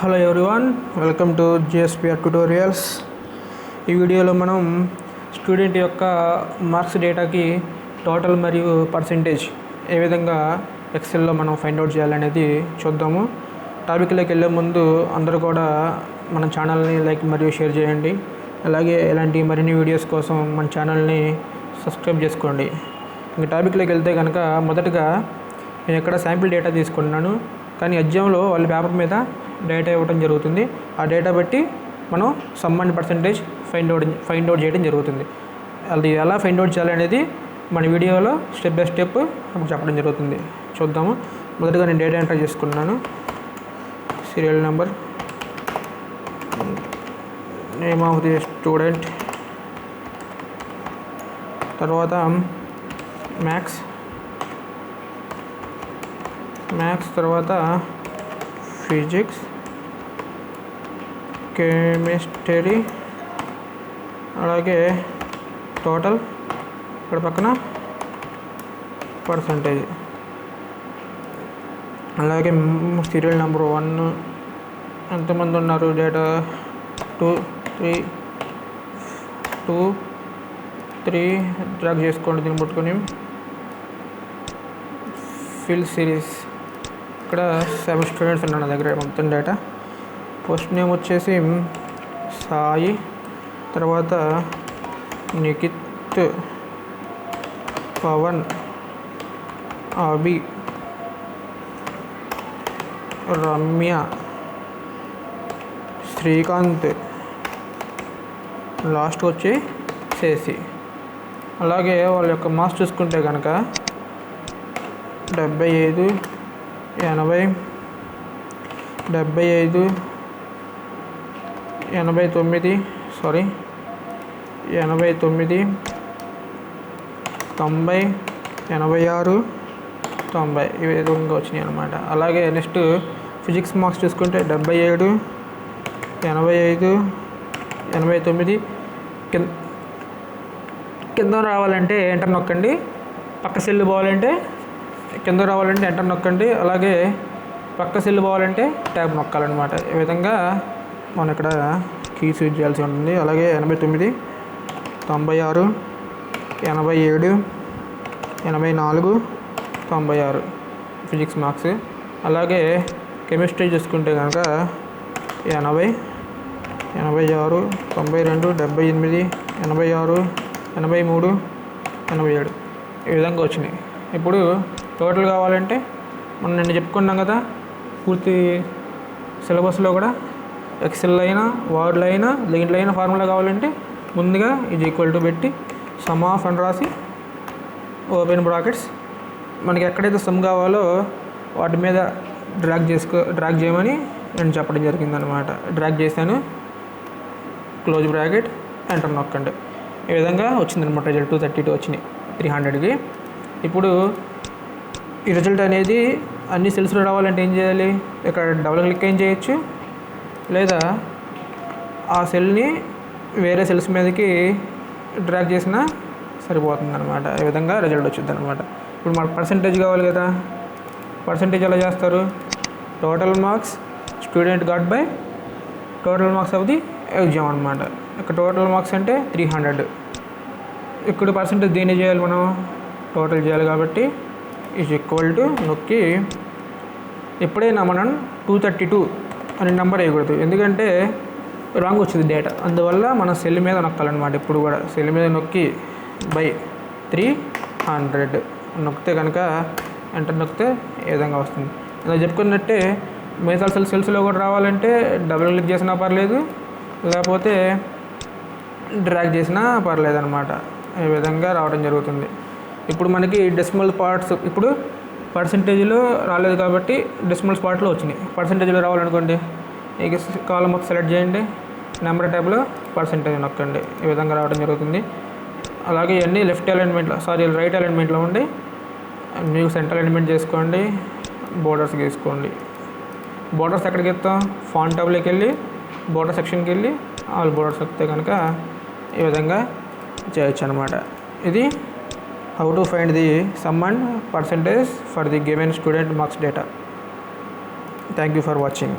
Hello everyone, welcome to GSPR tutorials. ఈ వీడియోలో మనం స్టూడెంట్ యొక్క మార్క్స్ డేటాకి టోటల్ మరియు పర్సెంటేజ్ ఏ విధంగా ఎక్సెల్లో మనం ఫైండ్ అవుట్ చేయాలనేది చూద్దాము. టాపిక్లోకి వెళ్ళే ముందు అందరూ కూడా మన ఛానల్ని లైక్ మరియు షేర్ చేయండి. అలాగే ఇలాంటి మరిన్ని వీడియోస్ కోసం మన ఛానల్ని సబ్స్క్రైబ్ చేసుకోండి. ఇంక టాపిక్లోకి వెళ్తే కనుక మొదటగా నేను ఇక్కడ శాంపిల్ డేటా తీసుకున్నాను, కానీ ఎగ్జామ్లో వాళ్ళ పేపర్ మీద డేటా ఇవ్వడం జరుగుతుంది. ఆ డేటా బట్టి మనం some and percentage find out చేయడం జరుగుతుంది. అది ఎలా ఫైండ్ అవుట్ చేయాలనేది మన వీడియోలో స్టెప్ బై స్టెప్ చెప్పడం జరుగుతుంది. చూద్దాము. మొదటగా నేను డేటా ఎంటర్ చేసుకున్నాను. Serial number, name of the student, తర్వాత మ్యాథ్స్, తర్వాత ఫిజిక్స్, కెమిస్ట్రీ, అలాగే టోటల్, ఇక్కడ పక్కన పర్సంటేజ్, అలాగే సీరియల్ నెంబర్ 1 ఎంతమంది ఉన్నారు, డేటా 2 3 డ్రాగ్ చేసుకోండి. దీన్ని పట్టుకొని ఫిల్ సిరీస్, ఇక్కడ 7 స్టూడెంట్స్ ఉన్నారు నా దగ్గర మొత్తం డేటా. ఫస్ట్ నేమ్ వచ్చేసి సాయి, తర్వాత నిఖిత్, పవన్, అభి, రమ్య, శ్రీకాంత్, లాస్ట్ వచ్చి శేషి. అలాగే వాళ్ళ యొక్క మార్క్స్ చూసుకుంటే కనుక 75, 80, 75, 89, 90, 86, 90 ఈ విధంగా వచ్చినాయి అన్నమాట. అలాగే నెక్స్ట్ ఫిజిక్స్ మార్క్స్ చూసుకుంటే 77, 85, 89. కింద రావాలంటే ఎంటర్ నొక్కండి, పక్క సెల్ పోవాలంటే కింద రావాలంటే ఎంటర్ నొక్కండి, అలాగే పక్క సెల్ పోవాలంటే ట్యాబ్ నొక్కాలన్నమాట. ఈ విధంగా మనం ఇక్కడ కీస్ యూజ్ చేయాల్సి ఉంటుంది. అలాగే 89, 96, 87, 84, 96 ఫిజిక్స్ మార్క్స్. అలాగే కెమిస్ట్రీ చూసుకుంటే కనుక 80, 86, 92, 78, 86, 83, 87 ఈ విధంగా వచ్చినాయి. ఇప్పుడు టోటల్ కావాలంటే మనం నిన్న చెప్పుకున్నాం కదా, పూర్తి సిలబస్లో కూడా ఎక్సెల్ అయినా వర్డ్లో అయినా దేంట్లో అయినా ఫార్ములా కావాలంటే ముందుగా ఇది ఈక్వల్ టు పెట్టి సమ్ ఆఫ్ అని రాసి ఓపెన్ బ్రాకెట్స్ మనకి ఎక్కడైతే సమ్ కావాలో వాటి మీద డ్రాగ్ చేయమని నేను చెప్పడం జరిగిందనమాట. డ్రాగ్ చేశాను, క్లోజ్ బ్రాకెట్, ఎంటర్ నొక్కండి. ఈ విధంగా వచ్చిందనమాట. రిజల్ట్ 232 వచ్చినాయి 300కి. ఇప్పుడు ఈ రిజల్ట్ అనేది అన్ని సెల్స్లో రావాలంటే ఏం చేయాలి, ఇక్కడ డబుల్ క్లిక్ ఏం చేయొచ్చు, లేదా ఆ సెల్ని వేరే సెల్స్ మీదకి డ్రాగ్ చేసినా సరిపోతుంది అనమాట. ఈ విధంగా రిజల్ట్ వచ్చింది అనమాట. ఇప్పుడు మనకు పర్సంటేజ్ కావాలి కదా, పర్సంటేజ్ ఎలా చేస్తారు, total marks student got by total marks of the exam అనమాట. ఇక్కడ టోటల్ మార్క్స్ అంటే 300. ఇక్కడ పర్సంటేజ్ దేన్ని చేయాలి, మనం టోటల్ చేయాలి కాబట్టి ఈజ్ ఈక్వల్ టు నొక్కి ఎప్పుడైనా మనం 232 అనే నెంబర్ వేయకూడదు, ఎందుకంటే రాంగ్ వచ్చింది డేటా. అందువల్ల మనం సెల్ మీద నొక్కాలన్నమాట. ఇప్పుడు కూడా సెల్ మీద నొక్కి బై 300 నొక్కితే కనుక ఎంటర్ నొక్కితే ఏ విధంగా వస్తుంది. ఇలా చెప్పుకున్నట్టే మిగతా సెల్స్లో కూడా రావాలంటే డబుల్ క్లిక్ చేసినా పర్లేదు, లేకపోతే డ్రాగ్ చేసినా పర్లేదు అనమాట. ఈ విధంగా రావడం జరుగుతుంది. ఇప్పుడు మనకి డెసిమల్ పార్ట్స్, ఇప్పుడు పర్సంటేజ్లో రాలేదు కాబట్టి డెసిమల్ స్పాట్లో వచ్చినాయి. పర్సంటేజ్లో రావాలనుకోండి, ఇక కాలం మొత్తం సెలెక్ట్ చేయండి, నెంబర్ ట్యాబ్లో పర్సంటేజ్ నొక్కండి. ఈ విధంగా రావడం జరుగుతుంది. అలాగే ఇవన్నీ రైట్ అలైన్మెంట్లో ఉండి మీకు సెంటర్ అలైన్మెంట్ చేసుకోండి, బోర్డర్స్ గీసుకోండి. బోర్డర్స్ ఎక్కడికి ఇస్తాం, ఫాంట్ ట్యాబ్లోకి వెళ్ళి బోర్డర్ సెక్షన్కి వెళ్ళి ఆల్ బోర్డర్స్ వస్తే కనుక ఈ విధంగా చేయొచ్చు అనమాట. ఇది how to find the sum and percentage for the given student marks data. Thank you for watching.